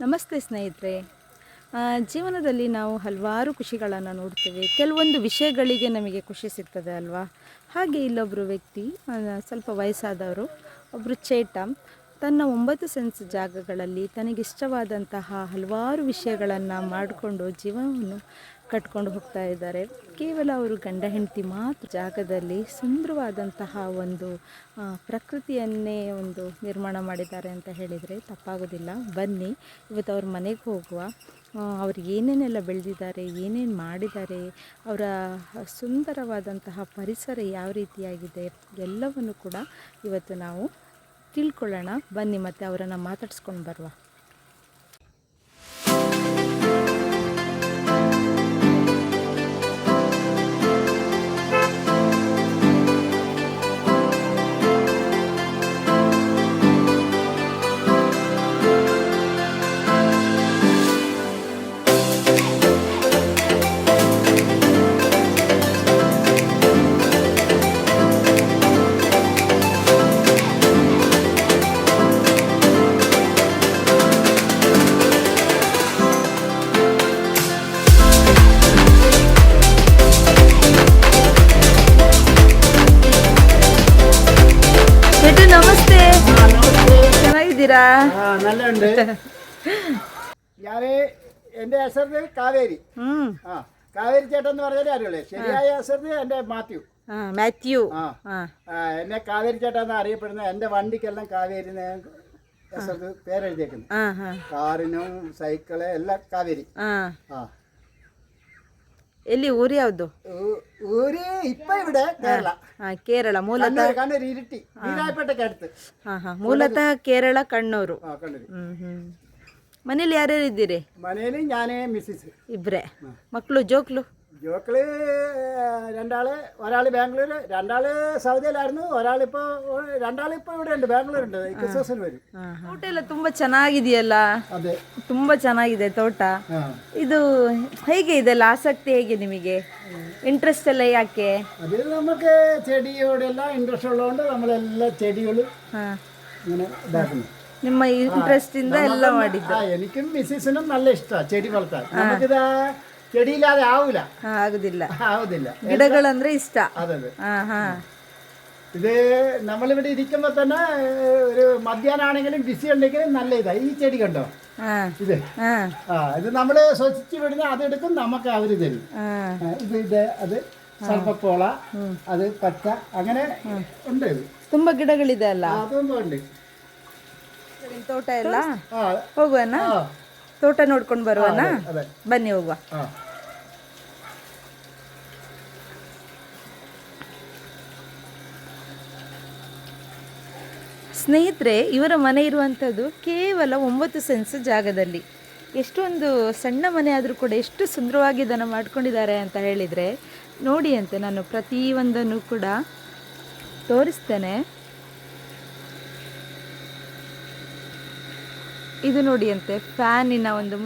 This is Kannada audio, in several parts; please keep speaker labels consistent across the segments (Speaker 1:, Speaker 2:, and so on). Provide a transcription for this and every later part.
Speaker 1: ನಮಸ್ತೆ ಸ್ನೇಹಿತರೆ. ಜೀವನದಲ್ಲಿ ನಾವು ಹಲವಾರು ಖುಷಿಗಳನ್ನು ನೋಡ್ತೇವೆ. ಕೆಲವೊಂದು ವಿಷಯಗಳಿಗೆ ನಮಗೆ ಖುಷಿ ಸಿಗ್ತದೆ ಅಲ್ವಾ. ಹಾಗೆ ಇಲ್ಲೊಬ್ಬರು ವ್ಯಕ್ತಿ, ಸ್ವಲ್ಪ ವಯಸ್ಸಾದವರು, ಒಬ್ಬರು ಚೇಟ, ತನ್ನ 9 ಸೆನ್ಸ್ ಜಾಗಗಳಲ್ಲಿ ತನಗಿಷ್ಟವಾದಂತಹ ಹಲವಾರು ವಿಷಯಗಳನ್ನು ಮಾಡಿಕೊಂಡು ಜೀವನವನ್ನು ಕಟ್ಕೊಂಡು ಹೋಗ್ತಾ ಇದ್ದಾರೆ. ಕೇವಲ ಅವರು ಗಂಡ ಹೆಂಡತಿ ಮಾತ್ರ ಜಾಗದಲ್ಲಿ ಸುಂದರವಾದಂತಹ ಒಂದು ಪ್ರಕೃತಿಯನ್ನೇ ಒಂದು ನಿರ್ಮಾಣ ಮಾಡಿದ್ದಾರೆ ಅಂತ ಹೇಳಿದರೆ ತಪ್ಪಾಗೋದಿಲ್ಲ. ಬನ್ನಿ ಇವತ್ತು ಅವ್ರ ಮನೆಗೆ ಹೋಗುವ. ಅವ್ರು ಏನೇನೆಲ್ಲ ಬೆಳೆದಿದ್ದಾರೆ, ಏನೇನು ಮಾಡಿದ್ದಾರೆ, ಅವರ ಸುಂದರವಾದಂತಹ ಪರಿಸರ ಯಾವ ರೀತಿಯಾಗಿದೆ ಎಲ್ಲವನ್ನು ಕೂಡ ಇವತ್ತು ನಾವು ತಿಳ್ಕೊಳ್ಳೋಣ. ಬನ್ನಿ ಮತ್ತೆ ಅವರನ್ನು ಮಾತಾಡ್ಸ್ಕೊಂಡು ಬರುವ. ನಮಸ್ತೆ, ಚೆನ್ನಾಗಿದ್ದೀರಾ?
Speaker 2: നല്ലുണ്ട്. ഞാന് എന്റെ ഹെസറിന് കാവേരി. കാവേരി ചേട്ടൻ എന്ന് പറഞ്ഞാൽ അറിയുള്ളൂ. ശരിയായ ഹെസറിന് എന്റെ മാത്യു. എന്നെ കാവേരി ചേട്ടൻ എന്ന് അറിയപ്പെടുന്ന എന്റെ വണ്ടിക്കെല്ലാം കാവേരി ഹെസറിന് പേരെഴുതിയേക്കുന്നു. കാറിനും സൈക്കിള് എല്ലാം കാവേരി.
Speaker 1: ಎಲ್ಲಿ ಊರು ಯಾವುದು?
Speaker 2: ಊರು ಇಪ್ಪ ഇവിടെ കേരള.
Speaker 1: ಕೇರಳ ಮೂಲತಃ.
Speaker 2: ಕಣ್ಣೂರು ಇರಿಟಿ ವೀರಾಯಪೇಟೆಗೆ അടുത്ത്.
Speaker 1: ಮೂಲತಃ ಕೇರಳ, ಕಣ್ಣೂರು. ಮನೇಲಿ ಯಾರ್ಯಾರು ಇದ್ದೀರಿ?
Speaker 2: ಮನೇಲಿ ഞാനേ മിസ്സിസ്
Speaker 1: ಇಬ್ರೆ. ಮಕ್ಕಳು ಜೋಕ್ಲು?
Speaker 2: ജോക്കള് രണ്ടാള്, ഒരാള് ബാംഗ്ലൂര്, രണ്ടാള് സൗദിയിലായിരുന്നു, രണ്ടാളിപ്പോ ഇവിടെ ഉണ്ട്, ബാംഗ്ലൂരുണ്ട്. ക്രിസ്മസിന് വരും.
Speaker 1: ತೋಟ ಎಲ್ಲ ತುಂಬಾ ಚೆನ್ನಾಗಿದೆಯಲ್ಲ?
Speaker 2: ಅದೇ,
Speaker 1: ತುಂಬಾ ಚೆನ್ನಾಗಿದೆ ತೋಟ. ಇದು ಹೇಗೆ ಇದೆಲ್ಲ ಆಸಕ್ತಿ ಹೇಗೆ ನಿಮಗೆ? ಇಂಟ್ರೆಸ್ಟ್ ಎಲ್ಲ ಯಾಕೆ?
Speaker 2: അത് നമുക്ക് ചെടിയോടെല്ല ഇൻട്രസ്റ്റ് ഉള്ളതുകൊണ്ട് നമ്മളെല്ലാ ചെടികളും ഇങ്ങനെ ഇതാക്കുന്നു.
Speaker 1: ನಿಮ್ಮ ಇಂಟ್ರೆಸ್ಟ್ ಇಂದ ಎಲ್ಲ ಮಾಡಿದ್ದು?
Speaker 2: എനിക്കും മിസ്സിസിനും നല്ല ഇഷ്ടമാണ് ചെടി വളർത്താൻ. നമുക്കിത് ചെടിയില്ലാതെ ആവുന്നില്ല.
Speaker 1: ಗಿಡಗಳಂದ್ರೆ ಇಷ್ಟ.
Speaker 2: അതെ. ഇത് നമ്മളിവിടെ ഇരിക്കുമ്പോ തന്നെ ഒരു മധ്യാഹ്നാണെങ്കിലും ബിസി ഉണ്ടെങ്കിലും നല്ല ഇതാ. ഈ ചെടി കണ്ടോ ഇത്? ഇത് നമ്മള് സ്വച്ഛിച്ച് വിടുന്ന അതെടുക്കും, നമുക്ക് അവര് തരും. ഇത് അത് സർപ്പക്കോള, അത് പച്ച, അങ്ങനെ ഉണ്ട്. ഇത്
Speaker 1: ತುಂಬಾ ಗಿಡಗಳಿದೆ ಅಲ್ಲ?
Speaker 2: അതൊന്നും ഉണ്ട്.
Speaker 1: ತೋಟ ಎಲ್ಲ ಹೋಗುವನ? ತೋಟ ನೋಡ್ಕೊಂಡು ಬರುವನ? ಬನ್ನಿ ಹೋಗುವ. ಸ್ನೇಹಿತರೆ, ಇವರ ಮನೆ ಇರುವಂಥದ್ದು ಕೇವಲ 9 ಸೆನ್ಸ್ ಜಾಗದಲ್ಲಿ. ಎಷ್ಟೊಂದು ಸಣ್ಣ ಮನೆ ಆದರೂ ಕೂಡ ಎಷ್ಟು ಸುಂದರವಾಗಿ ಇದನ್ನು ಮಾಡ್ಕೊಂಡಿದ್ದಾರೆ ಅಂತ ಹೇಳಿದರೆ ನೋಡಿ ಅಂತೆ. ನಾನು ಪ್ರತಿಯೊಂದನ್ನು ಕೂಡ ತೋರಿಸ್ತೇನೆ. ಇದು ನೋಡಿ ಅಂತೆ, ಫ್ಯಾನಿನ ಒಂದು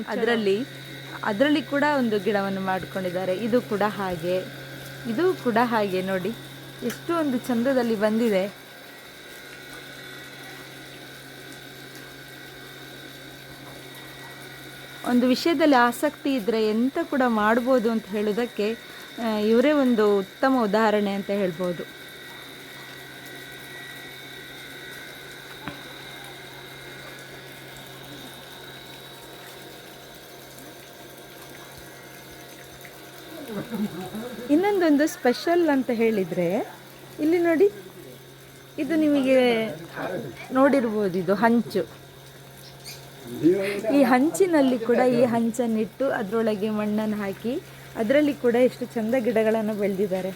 Speaker 1: ಅದರಲ್ಲಿ ಕೂಡ ಒಂದು ಗಿಡವನ್ನು ಮಾಡಿಕೊಂಡಿದ್ದಾರೆ. ಇದು ಕೂಡ ಹಾಗೆ ನೋಡಿ, ಎಷ್ಟು ಒಂದು ಚಂದದಲ್ಲಿ ಬಂದಿದೆ. ಒಂದು ವಿಷಯದಲ್ಲಿ ಆಸಕ್ತಿ ಇದ್ದರೆ ಎಂತ ಕೂಡ ಮಾಡ್ಬೋದು ಅಂತ ಹೇಳೋದಕ್ಕೆ ಇವರೇ ಒಂದು ಉತ್ತಮ ಉದಾಹರಣೆ ಅಂತ ಹೇಳ್ಬೋದು. ಇನ್ನೊಂದೊಂದು ಸ್ಪೆಷಲ್ ಅಂತ ಹೇಳಿದರೆ ಇಲ್ಲಿ ನೋಡಿ, ಇದು ನಿಮಗೆ ನೋಡಿರ್ಬೋದು, ಇದು ಹಂಚು. ಈ ಹಂಚಿನಲ್ಲಿ ಕೂಡ ಈ ಹಂಚನ್ನಿಟ್ಟು ಅದರೊಳಗೆ ಮಣ್ಣನ್ನು ಹಾಕಿ ಅದರಲ್ಲಿ ಕೂಡ ಎಷ್ಟು ಚಂದ ಗಿಡಗಳನ್ನು ಬೆಳೆದಿದ್ದಾರೆ.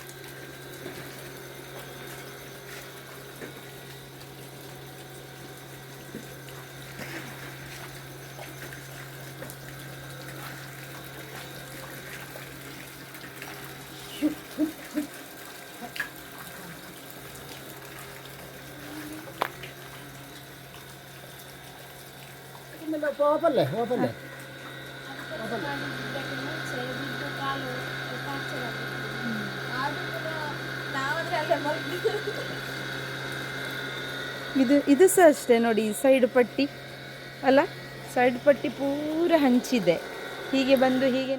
Speaker 2: പോപ്പല്ലേ
Speaker 1: ಇದು ಸಹ ಅಷ್ಟೇ ನೋಡಿ, ಸೈಡ್ ಪಟ್ಟಿ ಅಲ್ಲ, ಸೈಡ್ ಪಟ್ಟಿ ಪೂರ ಹಂಚಿದೆ. ಹೀಗೆ ಬಂದು ಹೀಗೆ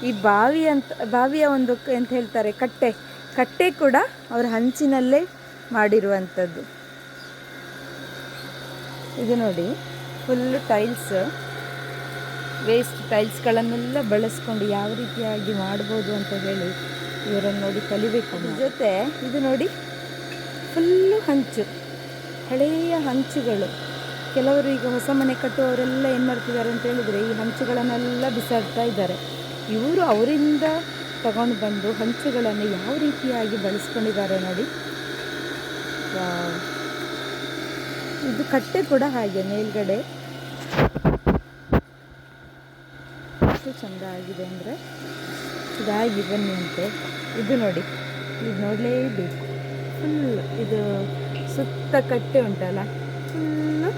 Speaker 1: ಈ ಬಾವಿಯ ಒಂದು ಎಂತ ಹೇಳ್ತಾರೆ ಕಟ್ಟೆ ಕೂಡ ಅವರ ಹಂಚಿನಲ್ಲೇ ಮಾಡಿರುವಂಥದ್ದು. ಇದು ನೋಡಿ ಫುಲ್ಲು ಟೈಲ್ಸ್, ವೇಸ್ಟ್ ಟೈಲ್ಸ್ಗಳನ್ನೆಲ್ಲ ಬಳಸ್ಕೊಂಡು ಯಾವ ರೀತಿಯಾಗಿ ಮಾಡ್ಬೋದು ಅಂತ ಹೇಳಿ ಇವರನ್ನು ನೋಡಿ ಕಲಿಬೇಕು. ಜೊತೆ ಇದು ನೋಡಿ ಫುಲ್ಲು ಹಂಚು, ಹಳೆಯ ಹಂಚುಗಳು. ಕೆಲವರು ಈಗ ಹೊಸ ಮನೆ ಕಟ್ಟುವವರೆಲ್ಲ ಏನು ಮಾಡ್ತಿದ್ದಾರೆ ಅಂತ ಹೇಳಿದರೆ ಈ ಹಂಚುಗಳನ್ನೆಲ್ಲ ಬಿಸಾಡ್ತಾ ಇದ್ದಾರೆ. ಇವರು ಅವರಿಂದ ತಗೊಂಡು ಬಂದು ಹಂಚುಗಳನ್ನು ಯಾವ ರೀತಿಯಾಗಿ ಬಳಸ್ಕೊಂಡಿದ್ದಾರೆ ನೋಡಿ. ಇದು ಕಟ್ಟೆ ಕೂಡ ಹಾಗೆ ಮೇಲ್ಗಡೆ ಎಷ್ಟು ಚೆಂದ ಆಗಿದೆ ಅಂದರೆ ಇದಾಗಿ ಬನ್ನಿ ಅಂತೆ. ಇದು ನೋಡಿ, ಇದು ನೋಡಲೇಬೇಕು. ಫುಲ್ ಇದು ಸುತ್ತ ಕಟ್ಟೆ ಉಂಟಲ್ಲ, ಫುಲ್ಲು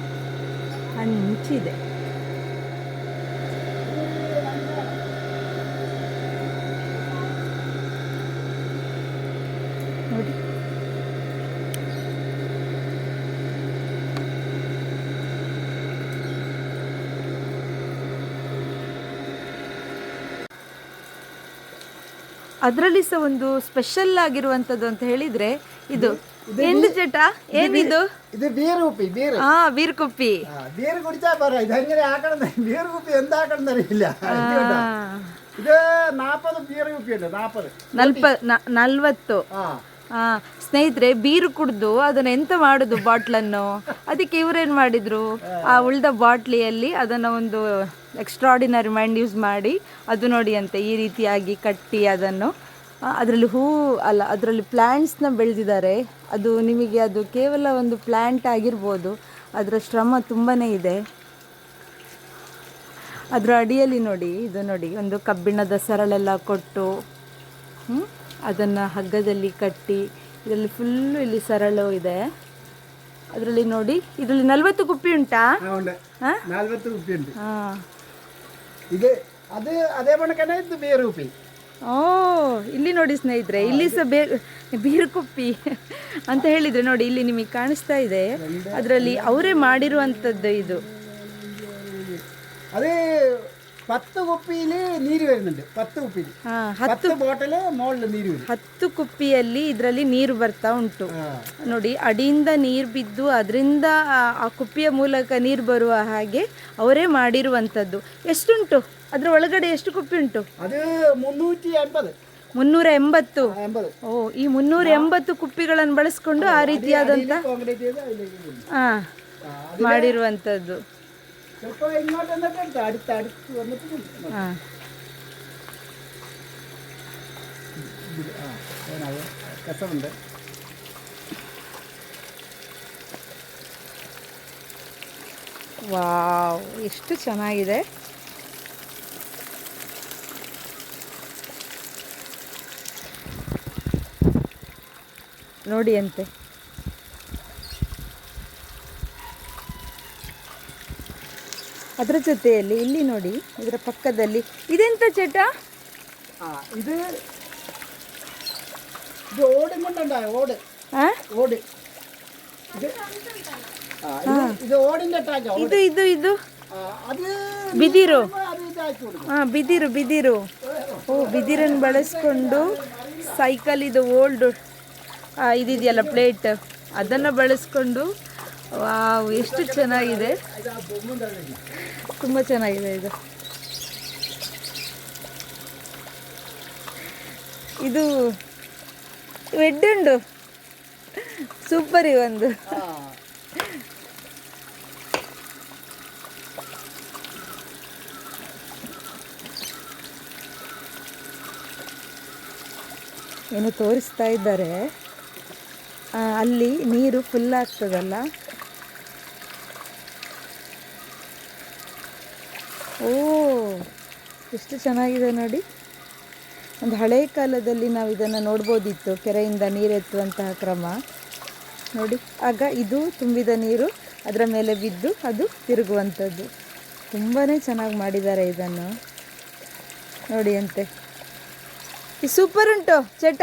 Speaker 1: ಹಂಚಿದೆ ನೋಡಿ. ಅದರಲ್ಲಿ ಸಹ ಒಂದು ಸ್ಪೆಷಲ್ ಆಗಿರುವಂಥದ್ದು ಅಂತ ಹೇಳಿದ್ರೆ ಇದು ಎಂದು ಚಟ ಏನಿದು?
Speaker 2: ಇದು ಬೀರು ಕುಪ್ಪಿ, ಬೀರು.
Speaker 1: ಬೀರು ಕುಪ್ಪಿ.
Speaker 2: ಬೀರು ಕುಡಿತಾ ಬರ ಇದು ಹಂಗೆ ಹಾಕೊಂಡ ಬೀರು ಕುಪ್ಪಿ ಎಂತ ಹಾಕೊಂಡಾರೆ ಇಲ್ಲ. ಇದು 40 ಬೀರು ಕುಪ್ಪಿ ಉಂಟು,
Speaker 1: 40. ಸ್ನೇಹಿತರೆ, ಬೀರು ಕುಡ್ದು ಅದನ್ನ ಎಂತ ಮಾಡುದು ಬಾಟ್ಲನ್ನು, ಅದಕ್ಕೆ ಇವರೇನು ಮಾಡಿದ್ರು, ಆ ಉಳ್ದ ಬಾಟ್ಲಿಯಲ್ಲಿ ಅದನ್ನು ಒಂದು ಎಕ್ಸ್ಟ್ರಾಡಿನರಿ ಮೈಂಡ್ ಯೂಸ್ ಮಾಡಿ ಅದು ನೋಡಿ ಅಂತೆ ಈ ರೀತಿಯಾಗಿ ಕಟ್ಟಿ ಅದನ್ನು ಅದರಲ್ಲಿ ಅದರಲ್ಲಿ ಪ್ಲ್ಯಾಂಟ್ಸ್ನ ಬೆಳೆದಿದ್ದಾರೆ. ಅದು ನಿಮಗೆ ಅದು ಕೇವಲ ಒಂದು ಪ್ಲ್ಯಾಂಟ್ ಆಗಿರ್ಬೋದು, ಅದರ ಶ್ರಮ ತುಂಬಾ ಇದೆ. ಅದರ ಅಡಿಯಲ್ಲಿ ನೋಡಿ, ಇದು ನೋಡಿ ಒಂದು ಕಬ್ಬಿಣದ ಸರಳೆಲ್ಲ ಕೊಟ್ಟು ಅದನ್ನು ಹಗ್ಗದಲ್ಲಿ ಕಟ್ಟಿ, ಇದರಲ್ಲಿ ಫುಲ್ಲು ಇಲ್ಲಿ ಸರಳು ಇದೆ. ಅದರಲ್ಲಿ ನೋಡಿ, ಇದರಲ್ಲಿ 40 ಕುಪ್ಪಿ ಉಂಟಾ?
Speaker 2: 40 ಕುಪ್ಪಿ ಉಂಟು. ಇದೆ ಅದೇ ಬಣ್ಣಕನೇ ಇದ್ದು ಬೀರು ಕುಪ್ಪಿ.
Speaker 1: ಇಲ್ಲಿ ನೋಡಿ ಸ್ನೇಹಿತರೆ, ಇಲ್ಲಿ ಸಹ ಬೀರು ಕುಪ್ಪಿ ಅಂತ ಹೇಳಿದರೆ ನೋಡಿ, ಇಲ್ಲಿ ನಿಮಗೆ ಕಾಣಿಸ್ತಾ ಇದೆ. ಅದರಲ್ಲಿ ಅವರೇ ಮಾಡಿರುವಂಥದ್ದು ಇದು.
Speaker 2: ಅದೇ 10 ಕುಪ್ಪಿಲಿ ನೀರು വരുന്നുണ്ട്. 10 ಕುಪ್ಪಿ 10 ಬಾಟಲ್ ಮೊಳ್ಳು ನೀರು,
Speaker 1: 10 ಕುಪ್ಪಿಯಲ್ಲಿ ಇದರಲ್ಲಿ ನೀರು ಬರ್ತಾ ಉಂಟು ನೋಡಿ. ಅಡಿಯಿಂದ ನೀರು ಬಿದ್ದು ಅದರಿಂದ ಆ ಕುಪ್ಪಿಯ ಮೂಲಕ ನೀರು ಬರುವ ಹಾಗೆ ಅವರೇ ಮಾಡಿರುವಂಥದ್ದು. ಎಷ್ಟುಂಟು ಅದರ ಒಳಗಡೆ? ಎಷ್ಟು ಕುಪ್ಪಿ ಉಂಟು?
Speaker 2: ಅದು 380.
Speaker 1: 380. ಈ 380 ಕುಪ್ಪಿಗಳನ್ನು ಬಳಸ್ಕೊಂಡು ಆ ರೀತಿಯಾದಂಥ ಮಾಡಿರುವಂಥದ್ದು.
Speaker 2: ಕಸമുണ്ട്.
Speaker 1: ವಾವ್, ಎಷ್ಟು ಚೆನ್ನಾಗಿದೆ. ನೋಡಿ ಅಂತೆ. ಅದರ ಜೊತೆಯಲ್ಲಿ ಇಲ್ಲಿ ನೋಡಿ, ಇದರ ಪಕ್ಕದಲ್ಲಿ ಇದೆಂತ ಚಟ?
Speaker 2: ಇದು ಓಡಿ ಮುಂಡುಂಟಾಯ ಓಡು ಓಡಿ ಇದು ಓಡಿಂದ
Speaker 1: ಇದು ಇದು ಇದು
Speaker 2: ಅದು
Speaker 1: ಬಿದಿರು. ಬಿದಿರು. ಬಿದಿರನ್ನು ಬಳಸ್ಕೊಂಡು ಸೈಕಲ್, ಇದು ಓಲ್ಡ್ ಇದಿದೆಯಲ್ಲ ಪ್ಲೇಟ್, ಅದನ್ನು ಬಳಸ್ಕೊಂಡು ವಾವ್, ಎಷ್ಟು ಚೆನ್ನಾಗಿದೆ, ತುಂಬ ಚೆನ್ನಾಗಿದೆ ಇದು. ಇದು ವೆಡ್ಡುಂಡು ಸೂಪರ್. ಒಂದು ಏನು ತೋರಿಸ್ತಾ ಇದ್ದಾರೆ, ಅಲ್ಲಿ ನೀರು ಫುಲ್ ಆಗ್ತದಲ್ಲ. ಎಷ್ಟು ಚೆನ್ನಾಗಿದೆ ನೋಡಿ. ಒಂದು ಹಳೆಯ ಕಾಲದಲ್ಲಿ ನಾವು ಇದನ್ನು ನೋಡ್ಬೋದಿತ್ತು, ಕೆರೆಯಿಂದ ನೀರೆತ್ತುವಂತಹ ಕ್ರಮ ನೋಡಿ. ಆಗ ಇದು ತುಂಬಿದ ನೀರು ಅದರ ಮೇಲೆ ಬಿದ್ದು ಅದು ತಿರುಗುವಂಥದ್ದು. ತುಂಬಾ ಚೆನ್ನಾಗಿ ಮಾಡಿದ್ದಾರೆ ಇದನ್ನು ನೋಡಿ ಅಂತೆ. ಇದು ಸೂಪರ್ ಉಂಟು ಚಟ.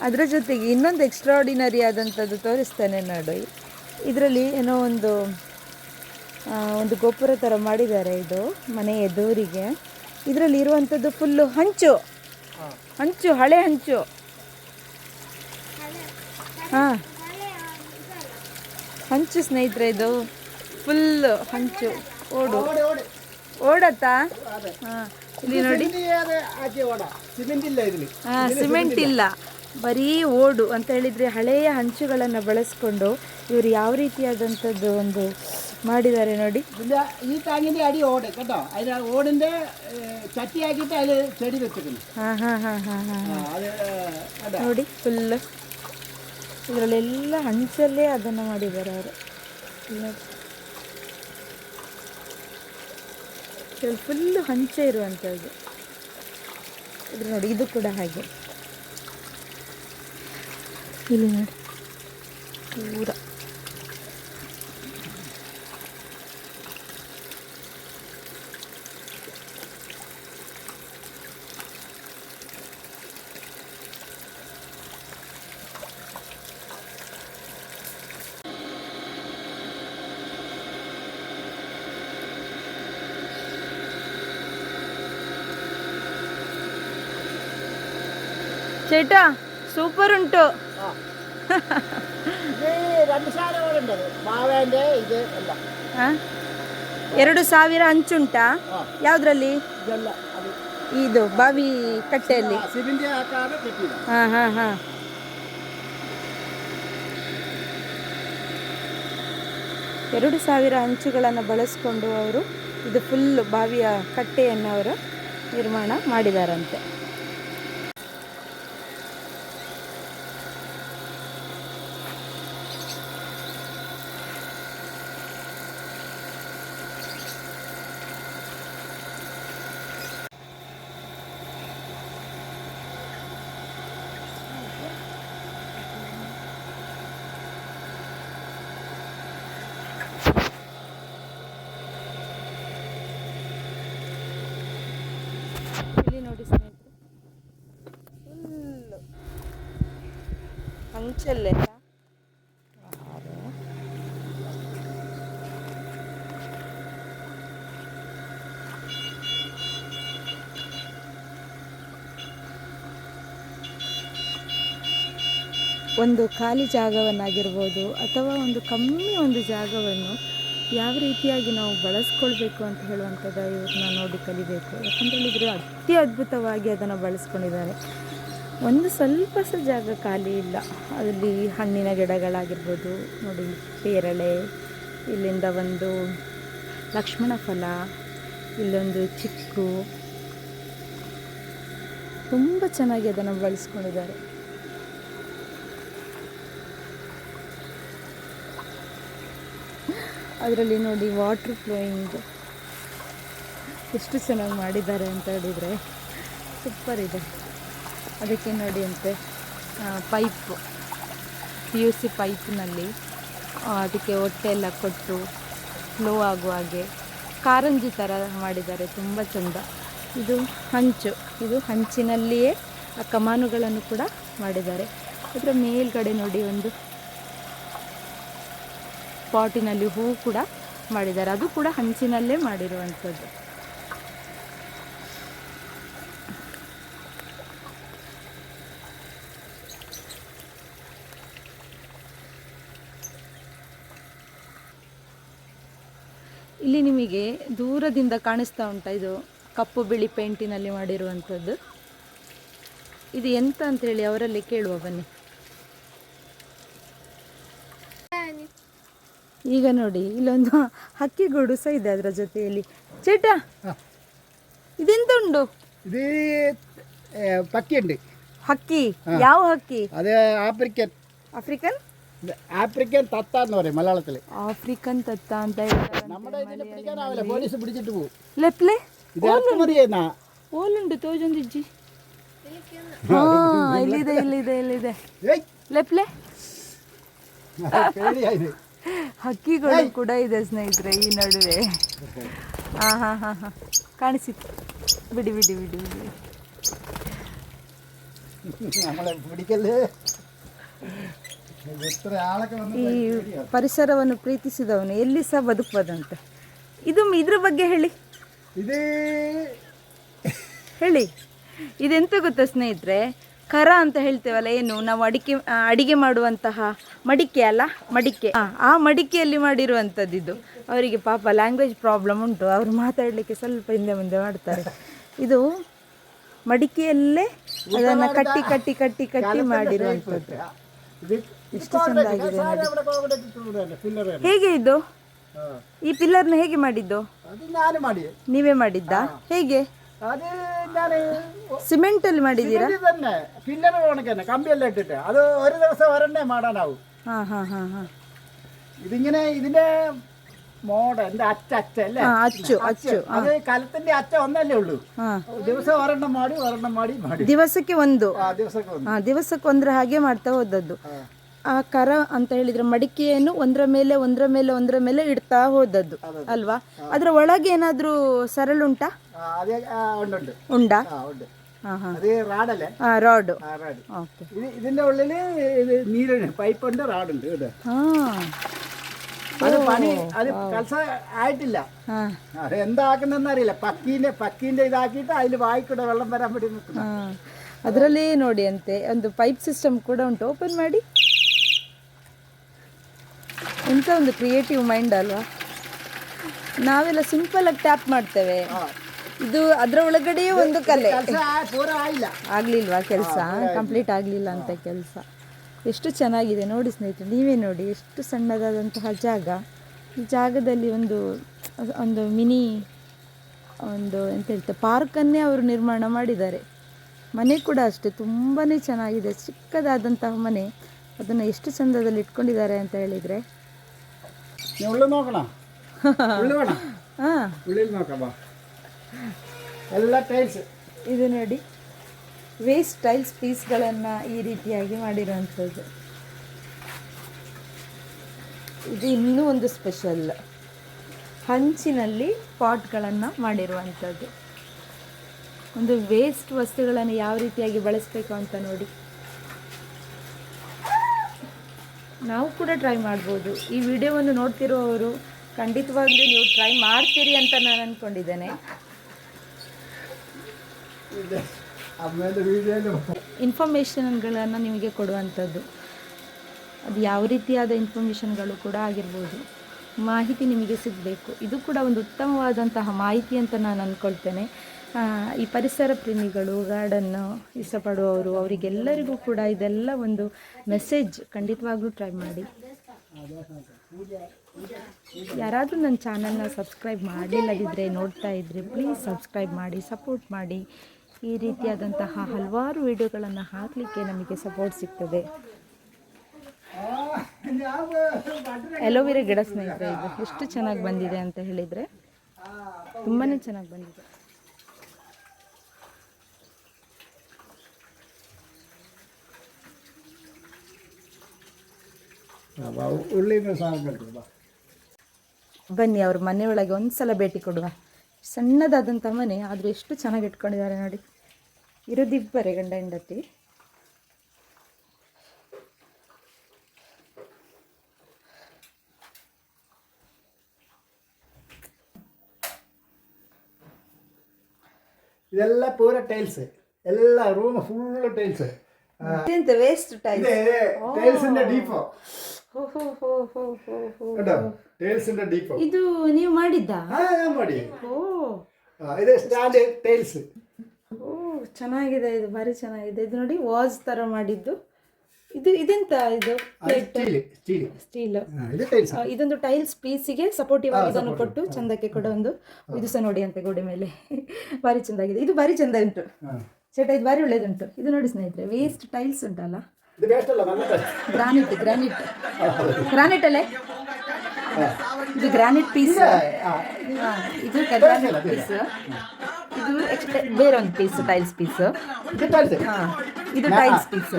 Speaker 1: ಅದರ ಜೊತೆಗೆ ಇನ್ನೊಂದು ಎಕ್ಸ್ಟ್ರಾಡಿನರಿ ಆದಂಥದ್ದು ತೋರಿಸ್ತೇನೆ ನೋಡಿ. ಇದರಲ್ಲಿ ಏನೋ ಒಂದು ಒಂದು ಗೋಪುರ ಥರ ಮಾಡಿದ್ದಾರೆ. ಇದು ಮನೆ ಎದುರಿಗೆ. ಇದರಲ್ಲಿ ಇರುವಂಥದ್ದು ಫುಲ್ಲು ಹಂಚು, ಹಳೆ ಹಂಚು. ಹಾಂ, ಹಂಚು ಸ್ನೇಹಿತರೆ, ಇದು ಫುಲ್ಲು ಹಂಚು. ಓಡತ್ತಾ? ಹಾಂ, ಇಲ್ಲಿ ನೋಡಿ. ಹಾಂ, ಸಿಮೆಂಟ್ ಇಲ್ಲ, ಬರೀ ಓಡು ಅಂತ ಹೇಳಿದರೆ ಹಳೆಯ ಹಂಚುಗಳನ್ನು ಬಳಸ್ಕೊಂಡು ಇವರು ಯಾವ ರೀತಿಯಾದಂಥದ್ದು ಒಂದು ಮಾಡಿದ್ದಾರೆ ನೋಡಿ.
Speaker 2: ഈ ടാങ്കിന്റെ അടി ഓട് കേട്ടോ, അതിന് ഓടിന്റെ ചട്ടിയാക്കിയിട്ട് അതിൽ ചെടി വെച്ചിട്ടുണ്ട്.
Speaker 1: ನೋಡಿ ಫುಲ್ಲು ಇದರಲ್ಲೆಲ್ಲ ಹಂಚಲ್ಲೇ ಅದನ್ನು ಮಾಡಿದ್ದಾರೆ ಅವರು. ಫುಲ್ಲು ಹಂಚೆ ಇರುವಂಥದ್ದು. ಇದ್ರ ನೋಡಿ, ಇದು ಕೂಡ ಹಾಗೆ. ಇಲ್ಲಿ ನೋಡಿ ಪೂರ ചേട്ടാ സൂപ്പർ ഉണ്ടോ? ಎರಡು ಸಾವಿರ ಹಂಚುಂಟಾ? ಯಾವುದ್ರಲ್ಲಿ? ಇದು ಬಾವಿ ಕಟ್ಟೆಯಲ್ಲಿ. ಹಾಂ ಹಾಂ ಹಾಂ. 2000 ಹಂಚುಗಳನ್ನು ಬಳಸ್ಕೊಂಡು ಅವರು ಇದು ಫುಲ್ ಬಾವಿಯ ಕಟ್ಟೆಯನ್ನು ಅವರು ನಿರ್ಮಾಣ ಮಾಡಿದಾರಂತೆ. ಇಲ್ಲಿ ನೋಡಿ ಸ್ನೇಹಿತರೆ, ಫುಲ್ಲು ಹಂಚಲ್ಲೇ ಒಂದು ಖಾಲಿ ಜಾಗವನ್ನಾಗಿರ್ಬೋದು ಅಥವಾ ಒಂದು ಕಮ್ಮಿ ಒಂದು ಜಾಗವನ್ನು ಯಾವ ರೀತಿಯಾಗಿ ನಾವು ಬಳಸ್ಕೊಳ್ಬೇಕು ಅಂತ ಹೇಳುವಂಥದ್ದು ಇವ್ರನ್ನ ನೋಡಿ ಕಲಿಬೇಕು. ಯಾಕಂತ ಹೇಳಿದರೆ ಅತಿ ಅದ್ಭುತವಾಗಿ ಅದನ್ನು ಬಳಸ್ಕೊಂಡಿದ್ದಾರೆ. ಒಂದು ಸ್ವಲ್ಪ ಸಹ ಜಾಗ ಖಾಲಿ ಇಲ್ಲ. ಅದರಲ್ಲಿ ಹಣ್ಣಿನ ಗಿಡಗಳಾಗಿರ್ಬೋದು ನೋಡಿ, ಪೇರಳೆ, ಇಲ್ಲಿಂದ ಒಂದು ಲಕ್ಷ್ಮಣ ಫಲ, ಇಲ್ಲೊಂದು ಚಿಕ್ಕು, ತುಂಬ ಚೆನ್ನಾಗಿ ಅದನ್ನು ಬಳಸ್ಕೊಂಡಿದ್ದಾರೆ. ಅದರಲ್ಲಿ ನೋಡಿ ವಾಟ್ರ್ ಫ್ಲೋಯಿಂಗ್ ಎಷ್ಟು ಚೆನ್ನಾಗಿ ಮಾಡಿದ್ದಾರೆ ಅಂತ ಹೇಳಿದರೆ ಸೂಪರ್ ಇದೆ. ಅದಕ್ಕೆ ನೋಡಿ ಅಂತೆ ಪೈಪು, PUC ಪೈಪ್ನಲ್ಲಿ ಅದಕ್ಕೆ ಹೊಟ್ಟೆ ಎಲ್ಲ ಕೊಟ್ಟು ಫ್ಲೋ ಆಗುವ ಹಾಗೆ ಕಾರಂಜಿ ಥರ ಮಾಡಿದ್ದಾರೆ, ತುಂಬ ಚೆಂದ. ಇದು ಹಂಚು, ಇದು ಹಂಚಿನಲ್ಲಿಯೇ ಆ ಕಮಾನುಗಳನ್ನು ಕೂಡ ಮಾಡಿದ್ದಾರೆ. ಅದರ ಮೇಲ್ಗಡೆ ನೋಡಿ ಒಂದು ಪಾಟಿನಲ್ಲಿ ಹೂ ಕೂಡ ಮಾಡಿದ್ದಾರೆ, ಅದು ಕೂಡ ಹಂಚಿನಲ್ಲೇ ಮಾಡಿರುವಂಥದ್ದು. ಇಲ್ಲಿ ನಿಮಗೆ ದೂರದಿಂದ ಕಾಣಿಸ್ತಾ ಉಂಟಾ? ಇದು ಕಪ್ಪು ಬಿಳಿ ಪೇಂಟಿನಲ್ಲಿ ಮಾಡಿರುವಂಥದ್ದು. ಇದು ಎಂತ ಅಂತೇಳಿ ಅವರಲ್ಲಿ ಕೇಳುವ ಬನ್ನಿ. ಈಗ ನೋಡಿ, ಇಲ್ಲೊಂದು ಹಕ್ಕಿಗೂಡು ಸಹ ಇದೆ ಅದರ ಜೊತೆಯಲ್ಲಿ. ಚೇಟ, ಇದೆಂತ ಉಂಟು?
Speaker 2: ഇത് പക്കിയുണ്ട്.
Speaker 1: ಹಕ್ಕಿ? ಯಾವ ಹಕ್ಕಿ?
Speaker 2: അത് ആഫ്രിക്കൻ.
Speaker 1: ಆಫ್ರಿಕನ್?
Speaker 2: ആഫ്രിക്കൻ തത്ത എന്ന് പറയും മലയാളത്തിൽ.
Speaker 1: ಆಫ್ರಿಕನ್ ತತ್ತ ಅಂತ ಹೇಳ್ತಾರೆ.
Speaker 2: നമ്മുടെ ഇതിനെ പിടിക്കാനാവില്ല, പോലീസ് പിടിച്ചിട്ട് പോകും.
Speaker 1: ಲೆಪ್ಲೆ
Speaker 2: ഇത് ഇറക്കുമതി ചെയ്യുന്ന
Speaker 1: ಓಲುಂಡು ತೋಜೊಂದಿಜ್ಜಿ. ಇಲ್ಲಿದೆ ಇಲ್ಲಿದೆ ಇಲ್ಲಿದೆ ಲೆಪ್ಲೆ.
Speaker 2: പേടിയായത്.
Speaker 1: ಹಕ್ಕಿಗಳು ಕೂಡ ಇದೆ ಸ್ನೇಹಿತರೆ ಈ ನಡುವೆ. ಹಾಂ ಹಾಂ ಹಾಂ ಹಾಂ, ಕಾಣಿಸಿತ್ತು. ಬಿಡಿ ಬಿಡಿ ಬಿಡಿ ಬಿಡಿ.
Speaker 2: നമ്മളെ പിടിക്കല്ലേ.
Speaker 1: ಈ ಪರಿಸರವನ್ನು ಪ್ರೀತಿಸಿದವನು ಎಲ್ಲಿ ಸಹ ಬದುಕಬಹುದಂತೆ. ಇದು ಇದ್ರ ಬಗ್ಗೆ ಹೇಳಿ
Speaker 2: ಇದು
Speaker 1: ಹೇಳಿ. ಇದೆಂತ ಗೊತ್ತಾ ಸ್ನೇಹಿತರೆ, ಕರ ಅಂತ ಹೇಳ್ತೇವಲ್ಲ, ಏನು ನಾವು ಅಡಿಗೆ ಮಾಡುವಂತಹ ಮಡಿಕೆ ಅಲ್ಲ, ಮಡಿಕೆ. ಆ ಮಡಿಕೆಯಲ್ಲಿ ಮಾಡಿರುವಂಥದ್ದು ಇದು. ಅವರಿಗೆ ಪಾಪ ಲ್ಯಾಂಗ್ವೇಜ್ ಪ್ರಾಬ್ಲಮ್ ಉಂಟು, ಅವರು ಮಾತಾಡಲಿಕ್ಕೆ ಸ್ವಲ್ಪ ಹಿಂದೆ ಮುಂದೆ ಮಾಡ್ತಾರೆ. ಇದು ಮಡಿಕೆಯಲ್ಲೇ ಅದನ್ನು ಕಟ್ಟಿ ಕಟ್ಟಿ ಕಟ್ಟಿ ಕಟ್ಟಿ ಮಾಡಿರುವಂಥದ್ದು. ಎಷ್ಟು ಚೆಂದಾಗಿದೆ ನೋಡಿ. ಹೇಗೆ ಇದು ಈ ಪಿಲ್ಲರ್ನ ಹೇಗೆ ಮಾಡಿದ್ದು?
Speaker 2: ನಾನು ಮಾಡಿ.
Speaker 1: ನೀವೇ ಮಾಡಿದ್ದಾ? ಹೇಗೆ?
Speaker 2: അത് ഞാൻ
Speaker 1: സിമെന്റിൽ ಮಾಡಿದ್ದೀರಾ?
Speaker 2: തന്നെ പില്ലർ കണക്കന്നെ കമ്പിയെല്ലാം ഇട്ടിട്ട് അത് ഒരു ദിവസം ഒരെണ്ണേ മാടാനാവും. ഇതിങ്ങനെ ഇതിന്റെ മോഡ എന്റെ അച്ച അല്ലേ?
Speaker 1: അച്ചു
Speaker 2: അത് കലത്തിന്റെ അച്ച ഒന്നല്ലേ ഉള്ളൂ. ദിവസം ഒരെണ്ണം ಮಾಡಿ
Speaker 1: ದಿವಸಕ್ಕೆ ಒಂದು.
Speaker 2: ദിവസಕ್ಕೆ
Speaker 1: ಒಂದ್ರ ಹಾಗೆ ಮಾಡ್ತಾ ಹೋದದ್ದು. ಆ ಕರ ಅಂತ ಹೇಳಿದ್ರೆ ಮಡಿಕೆಯನ್ನು ಒಂದ್ರ ಮೇಲೆ ಇಡ್ತಾ ಹೋದದ್ದು ಅಲ್ವಾ? ಅದರ ಒಳಗೆ ಏನಾದ್ರೂ ಸರಳುಂಟಾ? ಉಂಟಾ? ರಾಡ್.
Speaker 2: ഇതിന്റെ ഉള്ളില് നീരുണ്ട്, പൈപ്പ് ഉണ്ട്, റാഡുണ്ട്. അത് പണി അത് കൽസ ആയിട്ടില്ല. എന്താക്കുന്നെന്ന് അറിയില്ല. പക്കീന്റെ ഇതാക്കിയിട്ട് അതിൽ വായിക്കൂടെ വെള്ളം വരാൻ വേണ്ടി നിൽക്കുന്നു.
Speaker 1: ಅದರಲ್ಲಿ ನೋಡಿ ಅಂತೆ ಒಂದು ಪೈಪ್ ಸಿಸ್ಟಮ್ ಕೂಡ ಉಂಟು. ಓಪನ್ ಮಾಡಿ. ಎಂಥ ಒಂದು ಕ್ರಿಯೇಟಿವ್ ಮೈಂಡ್ ಅಲ್ವಾ? ನಾವೆಲ್ಲ ಸಿಂಪಲ್ ಆಗಿ ಟ್ಯಾಪ್ ಮಾಡ್ತೇವೆ, ಇದು ಅದರ ಒಳಗಡೆ ಒಂದು ಕಲೆ. ಆಗ್ಲಿಲ್ವಾ ಕೆಲಸ? ಕಂಪ್ಲೀಟ್ ಆಗಲಿಲ್ಲ ಅಂತ ಕೆಲಸ. ಎಷ್ಟು ಚೆನ್ನಾಗಿದೆ ನೋಡಿ ಸ್ನೇಹಿತರೆ, ನೀವೇ ನೋಡಿ ಎಷ್ಟು ಸಣ್ಣದಾದಂತಹ ಜಾಗ. ಈ ಜಾಗದಲ್ಲಿ ಒಂದು ಮಿನಿ ಎಂತ ಹೇಳ್ತಾರೆ ಪಾರ್ಕನ್ನೇ ಅವರು ನಿರ್ಮಾಣ ಮಾಡಿದ್ದಾರೆ. ಮನೆ ಕೂಡ ಅಷ್ಟೇ ತುಂಬಾ ಚೆನ್ನಾಗಿದೆ, ಚಿಕ್ಕದಾದಂತಹ ಮನೆ. ಅದನ್ನು ಎಷ್ಟು ಚಂದದಲ್ಲಿ ಇಟ್ಕೊಂಡಿದ್ದಾರೆ ಅಂತ ಹೇಳಿದರೆ
Speaker 2: ನೋಡೋಣ. ಎಲ್ಲ ಟೈಲ್ಸ್
Speaker 1: ಇದು ನೋಡಿ, ವೇಸ್ಟ್ ಟೈಲ್ಸ್ ಪೀಸ್ಗಳನ್ನು ಈ ರೀತಿಯಾಗಿ ಮಾಡಿರುವಂಥದ್ದು. ಇದು ಇನ್ನೂ ಒಂದು ಸ್ಪೆಷಲ್, ಹಂಚಿನಲ್ಲಿ ಪಾಟ್ಗಳನ್ನು ಮಾಡಿರುವಂಥದ್ದು. ಒಂದು ವೇಸ್ಟ್ ವಸ್ತುಗಳನ್ನು ಯಾವ ರೀತಿಯಾಗಿ ಬಳಸಬೇಕು ಅಂತ ನೋಡಿ. ನಾವು ಕೂಡ ಟ್ರೈ ಮಾಡ್ಬೋದು. ಈ ವಿಡಿಯೋವನ್ನು ನೋಡ್ತಿರೋವರು ಖಂಡಿತವಾಗ್ಲೂ ನೀವು ಟ್ರೈ ಮಾಡ್ತೀರಿ ಅಂತ ನಾನು ಅಂದ್ಕೊಂಡಿದ್ದೇನೆ. ಇನ್ಫಾರ್ಮೇಷನ್ಗಳನ್ನು ನಿಮಗೆ ಕೊಡುವಂಥದ್ದು, ಅದು ಯಾವ ರೀತಿಯಾದ ಇನ್ಫಾರ್ಮೇಷನ್ಗಳು ಕೂಡ ಆಗಿರ್ಬೋದು, ಮಾಹಿತಿ ನಿಮಗೆ ಸಿಗಬೇಕು. ಇದು ಕೂಡ ಒಂದು ಉತ್ತಮವಾದಂತಹ ಮಾಹಿತಿ ಅಂತ ನಾನು ಅಂದ್ಕೊಳ್ತೇನೆ. ಈ ಪರಿಸರ ಪ್ರೇಮಿಗಳು, ಗಾರ್ಡನ್ನು ಇಷ್ಟಪಡುವವರು, ಅವರಿಗೆಲ್ಲರಿಗೂ ಕೂಡ ಇದೆಲ್ಲ ಒಂದು ಮೆಸೇಜ್. ಖಂಡಿತವಾಗ್ಲೂ ಟ್ರೈ ಮಾಡಿ. ಯಾರಾದರೂ ನನ್ನ ಚಾನಲ್ನ ಸಬ್ಸ್ಕ್ರೈಬ್ ಮಾಡಲಿಲ್ಲದಿದ್ದರೆ, ನೋಡ್ತಾ ಇದ್ದರೆ ಪ್ಲೀಸ್ ಸಬ್ಸ್ಕ್ರೈಬ್ ಮಾಡಿ, ಸಪೋರ್ಟ್ ಮಾಡಿ. ಈ ರೀತಿಯಾದಂತಹ ಹಲವಾರು ವಿಡಿಯೋಗಳನ್ನು ಹಾಕಲಿಕ್ಕೆ ನಮಗೆ ಸಪೋರ್ಟ್ ಸಿಗ್ತದೆ. ಎಲೋವೆರಾ ಗಿಡ ಸ್ನೇಹಿತರೆ, ಇದು ಎಷ್ಟು ಚೆನ್ನಾಗಿ ಬಂದಿದೆ ಅಂತ ಹೇಳಿದರೆ ತುಂಬಾ ಚೆನ್ನಾಗಿ ಬಂದಿದೆ. ಬನ್ನಿ ಅವ್ರ ಮನೆಯೊಳಗೆ ಒಂದ್ಸಲ ಭೇಟಿ ಕೊಡುವ. ಸಣ್ಣದಾದಂಥ ಮನೆ ಆದರೂ ಎಷ್ಟು ಚೆನ್ನಾಗಿ ಇಟ್ಕೊಂಡಿದ್ದಾರೆ ನೋಡಿ. ಇರೋದಿಬ್ಬರೇ ಗಂಡ ಹೆಂಡತಿ.
Speaker 2: ಇದೆಲ್ಲ ಪೂರ ಟೈಲ್ಸ್, ಎಲ್ಲ room full tiles.
Speaker 1: Waste tiles,
Speaker 2: ಟೈಲ್ಸಿന്റെ ಡೀಪೋ. ಟೈಲ್ಸಿന്റെ ಡೀಪೋ
Speaker 1: ಇದು ನೀವು ಮಾಡಿದ್ದಾ?
Speaker 2: ಮಾಡಿ. ಇದು ಸ್ಟ್ಯಾಂಡ್ ಟೈಲ್ಸ್.
Speaker 1: ಚೆನ್ನಾಗಿದೆ, ಇದು ಭಾರಿ ಚೆನ್ನಾಗಿದೆ. ಇದು ನೋಡಿ ವಾಸ್ ತರ ಮಾಡಿದ್ದು. ಇದೆಂತ ಇದು? ಸ್ಟೀಲ್. ಇದೊಂದು ಟೈಲ್ಸ್ ಪೀಸಿಗೆ ಸಪೋರ್ಟಿವ್ ಆಗಿ ಇದನ್ನು ಕೊಟ್ಟು ಚಂದಕ್ಕೆ ಕೊಡೋ ಒಂದು ಇದು ಸಹ ನೋಡಿ ಅಂತೆ ಗೋಡೆ ಮೇಲೆ. ಭಾರಿ ಚಂದಾಗಿದೆ, ಇದು ಭಾರಿ ಚಂದ ಉಂಟು ಚಟ, ಇದು ಭಾರಿ ಒಳ್ಳೇದುಂಟು. ಇದು ನೋಡಿ ಸ್ನೇಹಿತರೆ, ವೇಸ್ಟ್ ಟೈಲ್ಸ್ ಉಂಟಲ್ಲ, ಗ್ರಾನೈಟ್ ಅಲ್ಲೇ, ಇದು ಗ್ರಾನೈಟ್ ಪೀಸ್. ಇದು ಗ್ರಾನೈಟ್ ಪೀಸ್, ಇದು ಬೇರೆ ಒಂದು ಪೀಸ್ ಟೈಲ್ಸ್ ಪೀಸ್. ಇದು ಟೈಲ್ಸ್ ಪೀಸ್.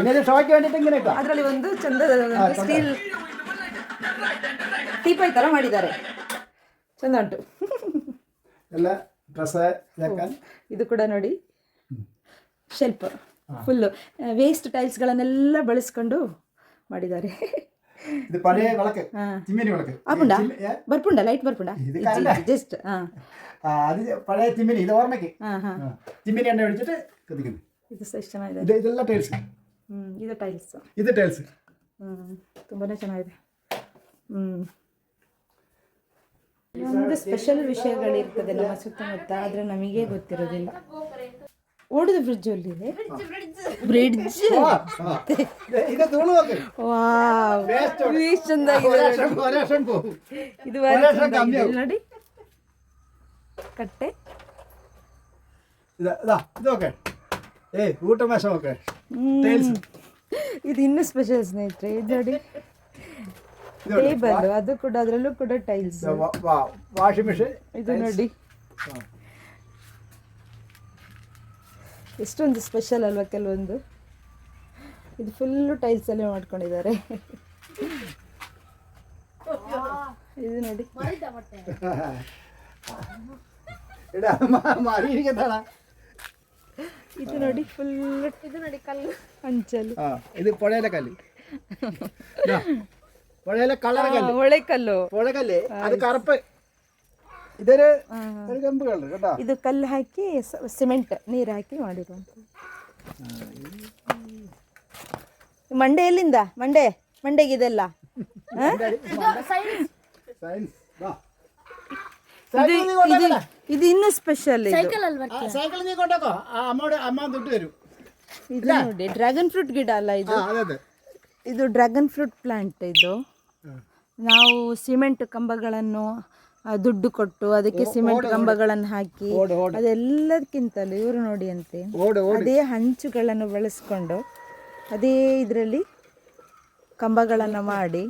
Speaker 1: ಅದರಲ್ಲಿ ಒಂದು ಚಂದದ ಸ್ಟೀಲ್ ಟೀಪಾಯ್ ತರ ಮಾಡಿದ್ದಾರೆ, ಚಂದ ಉಂಟು. ಇದು ಕೂಡ ನೋಡಿ ಶೆಲ್ಫ್ ಫುಲ್ಲು ವೇಸ್ಟ್ ಟೈಲ್ಸ್ಗಳನ್ನೆಲ್ಲ ಬಳಸ್ಕೊಂಡು ಮಾಡಿದ್ದಾರೆ.
Speaker 2: ഇത് പഴയ വിളക്ക്,
Speaker 1: ആ.
Speaker 2: ചിമ്മിനി വിളക്ക്.
Speaker 1: ആപ്പുണ്ടാ
Speaker 2: ചിമ്മി- ഏ?
Speaker 1: ಬರ್ಪುಂಡ ಲೈಟ್ ಬರ್ಪುಂಡ
Speaker 2: ഇത് കറണ്ട്.
Speaker 1: ಜಸ್ಟ್
Speaker 2: ആ, അത് പഴയ ചിമ്മിനി, ഇത് ഓർമ്മയ്ക്ക്.
Speaker 1: ಹಾಂ ಹಾಂ
Speaker 2: ആ, ചിമ്മിനി എണ്ണ ഒഴിച്ചിട്ട് കത്തിക്കുന്നു.
Speaker 1: ಇದು ಎಷ್ಟು ಚೆನ್ನಾಗಿದೆ.
Speaker 2: ഇതെല്ലാം ടൈൽസ്.
Speaker 1: ಇದು ಟೈಲ್ಸ್.
Speaker 2: ഇത് ടൈൽസ്.
Speaker 1: ತುಂಬಾ ಚೆನ್ನಾಗಿದೆ. ಒಂದು ಸ್ಪೆಷಲ್ ವಿಷಯಗಳಿರ್ತದೆ ನಮ್ಮ ಸುತ್ತಮುತ್ತ, ಆದರೆ ನಮಗೆ ಗೊತ್ತಿರೋದಿಲ್ಲ. ಓಡಿದ ಬ್ರಿಡ್ಜ್ ಅಲ್ಲಿದೆ. ಬ್ರಿಡ್ಜ್
Speaker 2: ഇത് തൂണ് നോക്ക്.
Speaker 1: ವಾವ್, ಎಷ್ಟು ಚಂದಾಗಿದೆ.
Speaker 2: ഒരു വർഷം പോകും.
Speaker 1: ಇದು ಬಾರಿ
Speaker 2: ಒಳ್ಳೆ
Speaker 1: ಚಂದಾಗಿದೆ.
Speaker 2: ಕಮ್ಮಿಯಾവും.
Speaker 1: ನೋಡಿ ಕಟ್ಟೆ.
Speaker 2: ഇത് നോക്കെ, ಊಟಮೇಶ നോക്കെ, ಟೈಲ್ಸ್.
Speaker 1: ಇದು ಇನ್ನೂ ಸ್ಪೆಷಲ್ ಸ್ನೇಹಿತರೆ. ಇದು ನೋಡಿ ಟೇಬಲ್, ಅದು ಕೂಡ ಅದರಲ್ಲೂ ಕೂಡ ಟೈಲ್ಸ್.
Speaker 2: Washing machine.
Speaker 1: ಇದು ನೋಡಿ ಎಷ್ಟೊಂದು ಸ್ಪೆಷಲ್ ಅಲ್ವಾ ಕೆಲವೊಂದು. ಇದು ಫುಲ್ಲು ಟೈಲ್ಸ್ ಅಲ್ಲೇ ಮಾಡ್ಕೊಂಡಿದ್ದಾರೆ. ಇದು ನೋಡಿ ಇದು ನೋಡಿ ಫುಲ್. ಇದು ನೋಡಿ ಕಲ್ಲು ಹಂಚಲು.
Speaker 2: ഇത് പുഴയിലെ കല്ല്, പുഴയിലെ കളർ കല്ല്,
Speaker 1: ಹೊಳೆ ಕಲ್ಲು.
Speaker 2: പുഴകല്ല്. അത് കറുപ്പ്. ഇതൊരു കമ്പ് കളർ കേട്ടോ.
Speaker 1: ಇದು ಕಲ್ಲು ಹಾಕಿ ಸಿಮೆಂಟ್ ನೀರು ಹಾಕಿ ಮಾಡಿರುವಂಥದ್ದು. ಮಂಡೆ ಎಲ್ಲಿಂದ? ಮಂಡೆಗೆ ಇದೆಲ್ಲ.
Speaker 2: സയൻസ്.
Speaker 1: ಇದು ಇನ್ನೂ ಸ್ಪೆಷಲ್.
Speaker 2: സൈക്കിൾ നീ കൊണ്ടോക്കോ, അമ്മ തൊട്ട് തരും.
Speaker 1: ಇದು ನೋಡಿ ಡ್ರ್ಯಾಗನ್ ಫ್ರೂಟ್ ಗಿಡ ಅಲ್ಲ ಇದು.
Speaker 2: അതെ അതെ.
Speaker 1: ಇದು ಡ್ರ್ಯಾಗನ್ ಫ್ರೂಟ್ ಪ್ಲಾಂಟ್. ಇದು ನಾವು ಸಿಮೆಂಟ್ ಕಂಬಗಳನ್ನು ದುಡ್ಡು ಕೊಟ್ಟು ಅದಕ್ಕೆ ಸಿಮೆಂಟ್ ಕಂಬಗಳನ್ನು ಹಾಕಿ ಅದೆಲ್ಲದಕ್ಕಿಂತಲೂ ಇವರು ನೋಡಿ ಅಂತೆ ಅದೇ ಹಂಚುಗಳನ್ನು ಬಳಸ್ಕೊಂಡು ಅದೇ ಇದರಲ್ಲಿ ಕಂಬಗಳನ್ನು ಮಾಡಿ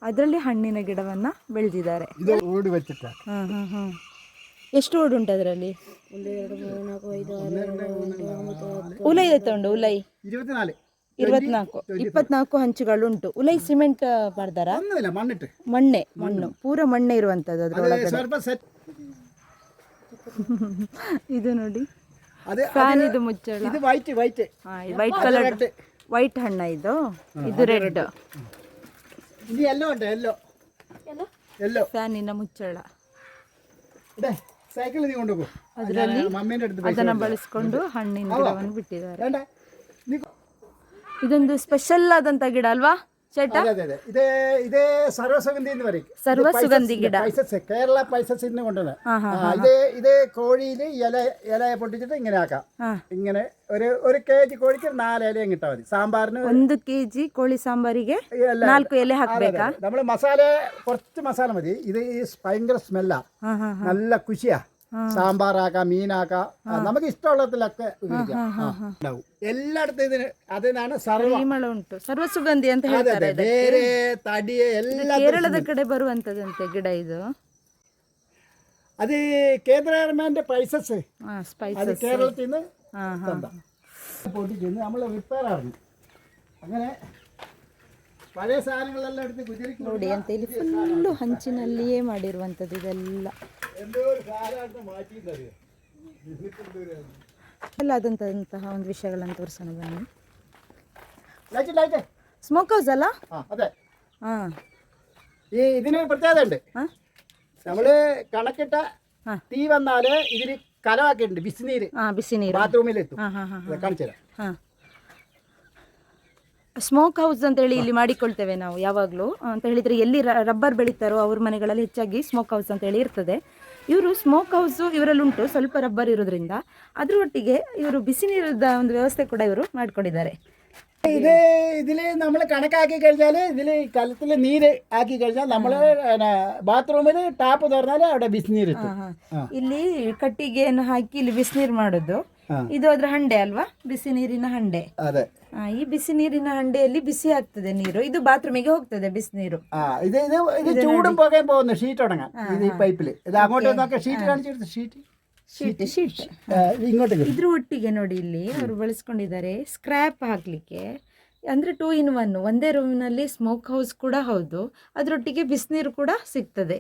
Speaker 1: ಅದರಲ್ಲಿ ಹಣ್ಣಿನ ಗಿಡವನ್ನು ಬೆಳೆದಿದ್ದಾರೆ. ಎಷ್ಟು ಓಡು ಉಂಟು ಅದರಲ್ಲಿ? ಉಲೈ ಎತ್ತುಂಡು. ಉಲೈ 24 ಹಂಚುಗಳುಂಟು. ಉಲೈ ಸಿಮೆಂಟ್ ಮಾಡ್ದಾರ? ಮಣ್ಣು ಪೂರ ಮಣ್ಣೆ ಇರುವಂತದ್ದು ಅದ್ರೊಳಗಡೆ. ಇದು ನೋಡಿ ಫ್ಯಾನ್, ಇದು ಮುಚ್ಚಳ. ವೈಟ್ ಕಲರ್ ವೈಟ್ ಹಣ್ಣ ಇದು. ಇದು ರೆಡ್ ಫ್ಯಾನಿನ ಮುಚ್ಚಳ. ಅದರಲ್ಲಿ ಅದನ್ನು ಬಳಸ್ಕೊಂಡು ಹಣ್ಣಿನ ಗಿಡವನ್ನು ಬಿಟ್ಟಿದ್ದಾರೆ. ಇದೊಂದು ಸ್ಪೆಷಲ್ ಆದಂತ ಗಿಡ ಅಲ್ವಾ ചേട്ടാ?
Speaker 2: ഇതേ സർവ്വസുഗന്ധി എന്ന് പറയും.
Speaker 1: സർവ്വസുഗന്ധി ಗಿಡ.
Speaker 2: കേരള പൈസസ് കൊണ്ടുവന്ന് ഇത് കോഴിയില് ഇല പൊട്ടിച്ചിട്ട് ഇങ്ങനെ ആക്കാം. ഇങ്ങനെ ഒരു kg കോഴിക്ക് 4 ഇലയും കിട്ടാൽ മതി. സാമ്പാറിന്
Speaker 1: 1 kg കോഴി സാമ്പാರಿಗೆ 4 ഇല ಹಾಕಬೇಕಾ?
Speaker 2: നമ്മള് മസാല കുറച്ച് മസാല മതി. ഇത് ഭയങ്കര സ്മെല്ലാ, നല്ല ಖುಷಿയാ. സാമ്പാറാക്കാം, മീനാക്കാം, നമുക്ക് ഇഷ്ടമുള്ളതിലൊക്കെ ഉപയോഗിക്കാം. എല്ലായിടത്തും ഇതിന് അതിനാണ്
Speaker 1: ಪರಿಮಳ ಉಂಟು. ಸರ್ವಸುಗಂಧಿ ಅಂತ ಹೇಳ್ತಾರೆ.
Speaker 2: ಬೇರೆ ತಡಿ ಎಲ್ಲ
Speaker 1: ಕೇರಳದ ಕಡೆ ಬರುವಂತದಂತೆ ಗಿಡ ಇದು.
Speaker 2: അത് കേന്ദ്ര ഗവൺമെന്റ് പൈസസ് അത് കേരളത്തിൽ നിന്ന് പൊട്ടിച്ച് നമ്മൾ റിപ്പയർ ആയിരുന്നു. അങ്ങനെ പഴയ സാധനങ്ങളെല്ലാം എടുത്ത് ഗുജറിക്ക്
Speaker 1: ನೋಡಿ ಅಂತ ಇಲ್ಲಿ ಫುಲ್ಲು ಹಂಚಿನಲ್ಲಿಯೇ ಮಾಡಿರುವಂಥದ್ದು ಇದೆಲ್ಲ.
Speaker 2: എന്തോ ഒരു സാധനമായിട്ട് മാറ്റിയിട്ടറിയാം.
Speaker 1: ಎಲ್ಲ ಆದಂತಹ ಒಂದು ವಿಷಯಗಳನ್ನು ತೋರಿಸೋಣ ಬನ್ನಿ.
Speaker 2: ലൈറ്റ്
Speaker 1: ಸ್ಮೋಕ್ ಹೌಸ್ ಅಲ್ಲ?
Speaker 2: അതെ.
Speaker 1: ಹಾಂ,
Speaker 2: ഈ ഇതിന് പ്രത്യേകത ഉണ്ട്. നമ്മള് കണക്കിട്ട തീ വന്നാല് ഇതിന് കലമാക്കിയിട്ടുണ്ട്. ബിസിനീര്
Speaker 1: ಬಿಸಿ ನೀರು.
Speaker 2: ബാത്റൂമിലെത്തും. കാണിച്ചു തരാം.
Speaker 1: ಹಾಂ, ಸ್ಮೋಕ್ ಹೌಸ್ ಅಂತೇಳಿ ಇಲ್ಲಿ ಮಾಡಿಕೊಳ್ತೇವೆ ನಾವು ಯಾವಾಗಲೂ. ಅಂತ ಹೇಳಿದರೆ ಎಲ್ಲಿ ರಬ್ಬರ್ ಬೆಳೀತಾರೋ ಅವ್ರ ಮನೆಗಳಲ್ಲಿ ಹೆಚ್ಚಾಗಿ ಸ್ಮೋಕ್ ಹೌಸ್ ಅಂತೇಳಿ ಇರ್ತದೆ. ಇವರು ಸ್ಮೋಕ್ ಹೌಸು ಇವರಲ್ಲುಂಟು, ಸ್ವಲ್ಪ ರಬ್ಬರ್ ಇರೋದ್ರಿಂದ ಅದ್ರ ಒಟ್ಟಿಗೆ ಇವರು ಬಿಸಿ ನೀರಿನ ಒಂದು ವ್ಯವಸ್ಥೆ ಕೂಡ ಇವರು ಮಾಡಿಕೊಂಡಿದ್ದಾರೆ.
Speaker 2: ഇതില് നമ്മൾ കണക്കാക്കി കഴിഞ്ഞാൽ ഇതില് കലത്തിൽ നീര് ആക്കി കഴിഞ്ഞാൽ നമ്മള് ബാത്റൂമിൽ ടാപ്പ് തുറന്നാല് അവിടെ ಬಿಸಿನೀರು
Speaker 1: ಇಲ್ಲಿ ಕಟ್ಟಿಗೆಯನ್ನು ಹಾಕಿ ಇಲ್ಲಿ ಬಿಸಿನೀರು ಮಾಡೋದು. ಇದು ಅದ್ರ ಹಂಡೆ ಅಲ್ವಾ, ಬಿಸಿ ನೀರಿನ ಹಂಡೆ.
Speaker 2: ಅದೇ,
Speaker 1: ಈ ಬಿಸಿ ನೀರಿನ ಹಂಡೆಯಲ್ಲಿ ಬಿಸಿ ಆಗ್ತದೆ ನೀರು. ಇದು ಬಾತ್ರೂಮಿಗೆ ಹೋಗ್ತದೆ ಬಿಸಿನೀರು.
Speaker 2: ഇത് ചൂടും പുകയും പോകുന്നു ഷീറ്റ് ഉണങ്ങാൻ. ഇത് ഈ പൈപ്പില് ഇത് അങ്ങോട്ട് നോക്കാം. ഷീറ്റ് കാണിച്ചിട്ട് ಶೀಟ್ ಇങ്ങോട്ട്.
Speaker 1: ಇದ್ರ ಒಟ್ಟಿಗೆ ನೋಡಿ ಇಲ್ಲಿ ಅವರು ಬಳಸ್ಕೊಂಡಿದ್ದಾರೆ ಸ್ಕ್ರ್ಯಾಪ್ ಹಾಕ್ಲಿಕ್ಕೆ. ಅಂದರೆ 2 in 1, ಒಂದೇ ರೂಮಿನಲ್ಲಿ ಸ್ಮೋಕ್ ಹೌಸ್ ಕೂಡ ಹೌದು, ಅದರೊಟ್ಟಿಗೆ ಬಿಸಿನೀರು ಕೂಡ ಸಿಗ್ತದೆ.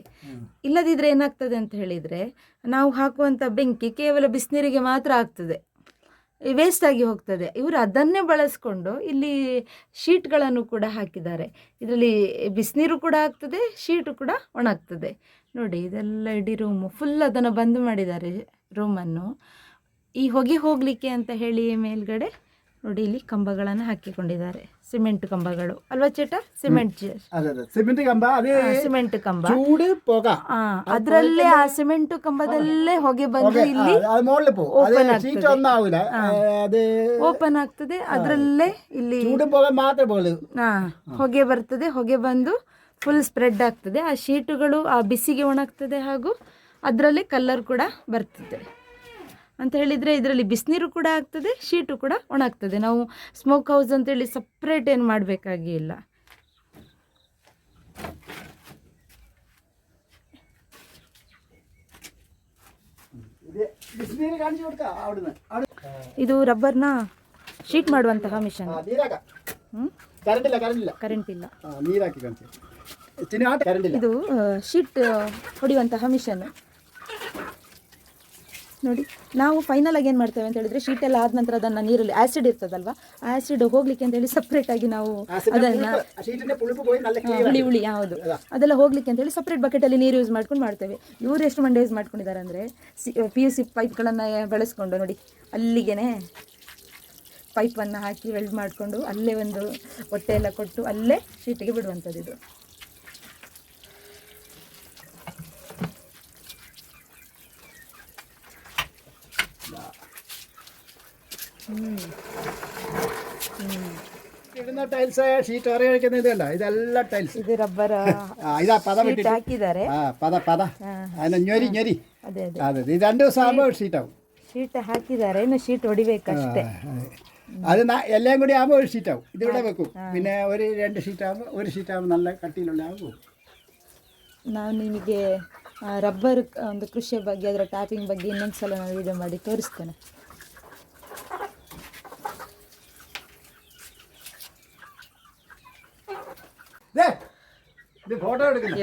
Speaker 1: ಇಲ್ಲದಿದ್ದರೆ ಏನಾಗ್ತದೆ ಅಂತ ಹೇಳಿದರೆ ನಾವು ಹಾಕುವಂಥ ಬೆಂಕಿ ಕೇವಲ ಬಿಸಿನೀರಿಗೆ ಮಾತ್ರ ಆಗ್ತದೆ. ವೇಸ್ಟ್ ಆಗಿ ಹೋಗ್ತದೆ. ಇವರು ಅದನ್ನೇ ಬಳಸ್ಕೊಂಡು ಇಲ್ಲಿ ಶೀಟ್ಗಳನ್ನು ಕೂಡ ಹಾಕಿದ್ದಾರೆ. ಇದರಲ್ಲಿ ಬಿಸಿನೀರು ಕೂಡ ಆಗ್ತದೆ, ಶೀಟು ಕೂಡ ಒಣಗ್ತದೆ. ನೋಡಿ ಇದೆಲ್ಲ ಇಡೀ ರೂಮು ಫುಲ್ ಅದನ್ನು ಬಂದ್ ಮಾಡಿದ್ದಾರೆ ರೂಮನ್ನು. ಈ ಹೊಗೆ ಹೋಗಲಿಕ್ಕೆ ಅಂತ ಹೇಳಿ ಮೇಲ್ಗಡೆ ನೋಡಿ ಇಲ್ಲಿ ಕಂಬಗಳನ್ನು ಹಾಕಿಕೊಂಡಿದ್ದಾರೆ, ಸಿಮೆಂಟ್ ಕಂಬಗಳು ಅಲ್ವಾ ಚೇಟ? ಸಿಮೆಂಟ್
Speaker 2: ಸಿಮೆಂಟ್ ಕಂಬ, ಅದೇ
Speaker 1: ಸಿಮೆಂಟ್ ಕಂಬ,
Speaker 2: ചൂട് പുക,
Speaker 1: ಅದರಲ್ಲೇ ಆ ಸಿಮೆಂಟ್ ಕಂಬದಲ್ಲೇ ಹೊಗೆ ಬಂದು ಇಲ್ಲಿ ಓಪನ್ ಆಗ್ತದೆ. ಅದರಲ್ಲೇ ಇಲ್ಲಿ ಹೊಗೆ ಬರ್ತದೆ, ಹೊಗೆ ಬಂದು ಫುಲ್ ಸ್ಪ್ರೆಡ್ ಆಗ್ತದೆ. ಆ ಶೀಟುಗಳು ಆ ಬಿಸಿಗೆ ಒಣಗ್ತದೆ, ಹಾಗೂ ಅದರಲ್ಲಿ ಕಲರ್ ಕೂಡ ಬರ್ತದೆ ಅಂತ ಹೇಳಿದರೆ ಇದರಲ್ಲಿ ಬಿಸಿನೀರು ಕೂಡ ಆಗ್ತದೆ, ಶೀಟು ಕೂಡ ಒಣಗ್ತದೆ. ನಾವು ಸ್ಮೋಕ್ ಹೌಸ್ ಅಂತೇಳಿ ಸಪ್ರೇಟ್ ಏನು ಮಾಡಬೇಕಾಗಿ ಇಲ್ಲ. ಇದು ರಬ್ಬರ್ನ ಶೀಟ್ ಮಾಡುವಂತಹ ಮಿಷನ್. ಕರೆಂಟ್ ಇಲ್ಲ. ಇದು ಶೀಟ್ ಹೊಡೆಯುವಂತಹ ಮಿಷನ್. ನೋಡಿ ನಾವು ಫೈನಲ್ ಆಗಿ ಏನು ಮಾಡ್ತೇವೆ ಅಂತ ಹೇಳಿದ್ರೆ, ಶೀಟೆಲ್ಲ ಆದ ನಂತರ ಅದನ್ನು ನೀರಲ್ಲಿ ಆ್ಯಸಿಡ್ ಇರ್ತದಲ್ವ, ಆ್ಯಸಿಡ್ ಹೋಗ್ಲಿಕ್ಕೆ ಅಂತ ಹೇಳಿ ಸಪ್ರೇಟಾಗಿ ನಾವು ಅದನ್ನು ಹುಳಿ ಯಾವುದು ಅದೆಲ್ಲ ಹೋಗ್ಲಿಕ್ಕೆ ಅಂತ ಹೇಳಿ ಸಪ್ರೇಟ್ ಬಕೆಟಲ್ಲಿ ನೀರು ಯೂಸ್ ಮಾಡ್ಕೊಂಡು ಮಾಡ್ತೇವೆ. ಇವರು ಎಷ್ಟು ಮಂಡೆ ಯೂಸ್ ಮಾಡ್ಕೊಂಡಿದ್ದಾರೆ ಅಂದರೆ, PUC ಪೈಪ್ಗಳನ್ನು ಬಳಸ್ಕೊಂಡು ನೋಡಿ ಅಲ್ಲಿಗೆ ಪೈಪನ್ನು ಹಾಕಿ ವೆಲ್ಡ್ ಮಾಡಿಕೊಂಡು ಅಲ್ಲೇ ಒಂದು ಹೊಟ್ಟೆ ಎಲ್ಲ ಕೊಟ್ಟು ಅಲ್ಲೇ ಶೀಟಿಗೆ ಬಿಡುವಂಥದ್ದು ಇದು.
Speaker 2: ഇടുന്ന ടൈൽസ് ഷീറ്റ് അറിയിക്കുന്ന ഇതല്ല, ഇതെല്ലാം ടൈൽസ്.
Speaker 1: ഇത് റബ്ബർ
Speaker 2: ഇതാ പത
Speaker 1: ಹಾಕಿದ್ದಾರೆ.
Speaker 2: പത അതിന് ഞൊരി ഞൊരി. അതെ അതെ, ഇത് 2 ദിവസം ആകുമ്പോൾ ഷീറ്റ് ആവും.
Speaker 1: ഷീറ്റ് ಹಾಕಿದ್ದಾರೆ, ಇನ್ನು ಶೀಟ್ ಹೊಡಿಬೇಕಷ್ಟೇ.
Speaker 2: അത് എല്ലാം കൂടി ആകുമ്പോൾ ഒരു ഷീറ്റ് ആവും. ഇതിവിടെ വെക്കും. പിന്നെ ഒരു 2 ഷീറ്റ് ആകുമ്പോൾ ഒരു ഷീറ്റ് ആകുമ്പോൾ നല്ല കട്ടിയിലുള്ള ആകും.
Speaker 1: ನಾವು ನಿಮಗೆ ರಬ್ಬರ್ ಒಂದು ಕೃಷಿಯ ಬಗ್ಗೆ, ಅದರ ಟ್ಯಾಪಿಂಗ್ ಬಗ್ಗೆ ಇನ್ನೊಂದು ಸಲ ನಾನು ವಿಡಿಯೋ ಮಾಡಿ ತೋರಿಸ್ತೇನೆ.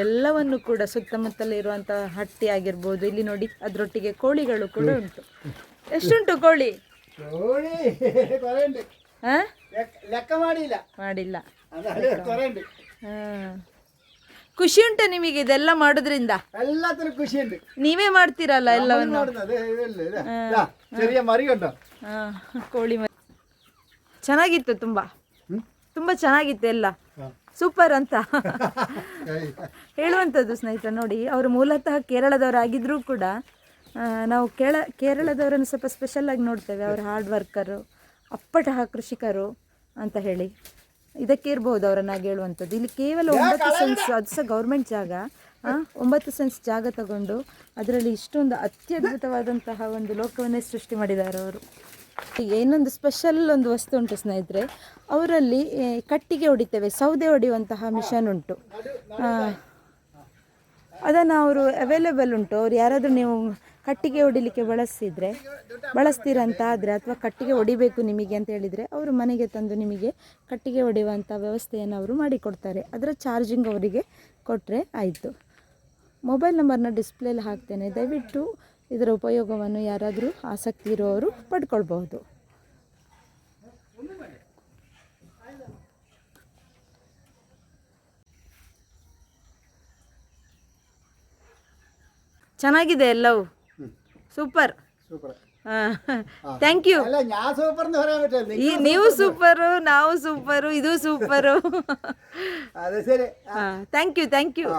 Speaker 1: ಎಲ್ಲವನ್ನು ಕೂಡ ಸುತ್ತಮುತ್ತಲೇ ಇರುವಂತಹ ಹಟ್ಟಿ ಆಗಿರ್ಬೋದು, ಇಲ್ಲಿ ನೋಡಿ ಅದರೊಟ್ಟಿಗೆ ಕೋಳಿಗಳು ಕೂಡ ಉಂಟು. ಎಷ್ಟುಂಟು ಕೋಳಿ? ಮಾಡಿಲ್ಲ. ಖುಷಿ ಉಂಟು ನಿಮಗೆ ಇದೆಲ್ಲ ಮಾಡೋದ್ರಿಂದ?
Speaker 2: ಖುಷಿ ಉಂಟು.
Speaker 1: ನೀವೇ ಮಾಡ್ತೀರಲ್ಲ ಎಲ್ಲವನ್ನು? ಕೋಳಿ ಮರಿ ಚೆನ್ನಾಗಿತ್ತು, ತುಂಬಾ ಚೆನ್ನಾಗಿತ್ತು, ಎಲ್ಲ ಸೂಪರ್ ಅಂತ ಹೇಳುವಂಥದ್ದು ಸ್ನೇಹಿತರೆ. ನೋಡಿ ಅವರು ಮೂಲತಃ ಕೇರಳದವರಾಗಿದ್ದರೂ ಕೂಡ ನಾವು ಕೇರಳದವರನ್ನು ಸ್ವಲ್ಪ ಸ್ಪೆಷಲಾಗಿ ನೋಡ್ತೇವೆ. ಅವರು ಹಾರ್ಡ್ ವರ್ಕರು, ಅಪ್ಪಟ ಕೃಷಿಕರು ಅಂತ ಹೇಳಿ ಇದಕ್ಕೆ ಇರ್ಬೋದು ಅವರನ್ನಾಗಿ ಹೇಳುವಂಥದ್ದು. ಇಲ್ಲಿ ಕೇವಲ 9 ಸೆನ್ಸ್, ಅದು ಸಹ ಗೌರ್ಮೆಂಟ್ ಜಾಗ, 9 ಸೆನ್ಸ್ ಜಾಗ ತಗೊಂಡು ಅದರಲ್ಲಿ ಇಷ್ಟೊಂದು ಅತ್ಯದ್ಭುತವಾದಂತಹ ಒಂದು ಲೋಕವನ್ನೇ ಸೃಷ್ಟಿ ಮಾಡಿದ್ದಾರೆ ಅವರು. ಈಗ ಇನ್ನೊಂದು ಸ್ಪೆಷಲ್ ಒಂದು ವಸ್ತು ಉಂಟು ಸ್ನೇಹಿತರೆ, ಅವರಲ್ಲಿ ಕಟ್ಟಿಗೆ ಹೊಡಿತೇವೆ, ಸೌದೆ ಹೊಡೆಯುವಂತಹ ಮಿಷನ್ ಉಂಟು. ಅದನ್ನು ಅವರು ಅವೈಲೇಬಲ್ ಉಂಟು. ಅವ್ರು ಯಾರಾದರೂ ನೀವು ಕಟ್ಟಿಗೆ ಹೊಡಿಲಿಕ್ಕೆ ಬಳಸ್ತೀರಂತ ಆದರೆ, ಅಥವಾ ಕಟ್ಟಿಗೆ ಹೊಡಿಬೇಕು ನಿಮಗೆ ಅಂತ ಹೇಳಿದರೆ, ಅವರು ಮನೆಗೆ ತಂದು ನಿಮಗೆ ಕಟ್ಟಿಗೆ ಹೊಡೆಯುವಂಥ ವ್ಯವಸ್ಥೆಯನ್ನು ಅವರು ಮಾಡಿಕೊಡ್ತಾರೆ. ಅದರ ಚಾರ್ಜಿಂಗ್ ಅವರಿಗೆ ಕೊಟ್ಟರೆ ಆಯಿತು. ಮೊಬೈಲ್ ನಂಬರ್ನ ಡಿಸ್ಪ್ಲೇಲಿ ಹಾಕ್ತೇನೆ, ದಯವಿಟ್ಟು ಇದರ ಉಪಯೋಗವನ್ನು ಯಾರಾದರೂ ಆಸಕ್ತಿ ಇರುವವರು ಪಡ್ಕೊಳ್ಬಹುದು. ಚೆನ್ನಾಗಿದೆ ಎಲ್ಲವೂ, ಸೂಪರ್. Thank you. ನೀವು ಸೂಪರು, ನಾವು ಸೂಪರು, ಇದು ಸೂಪರು. Thank you.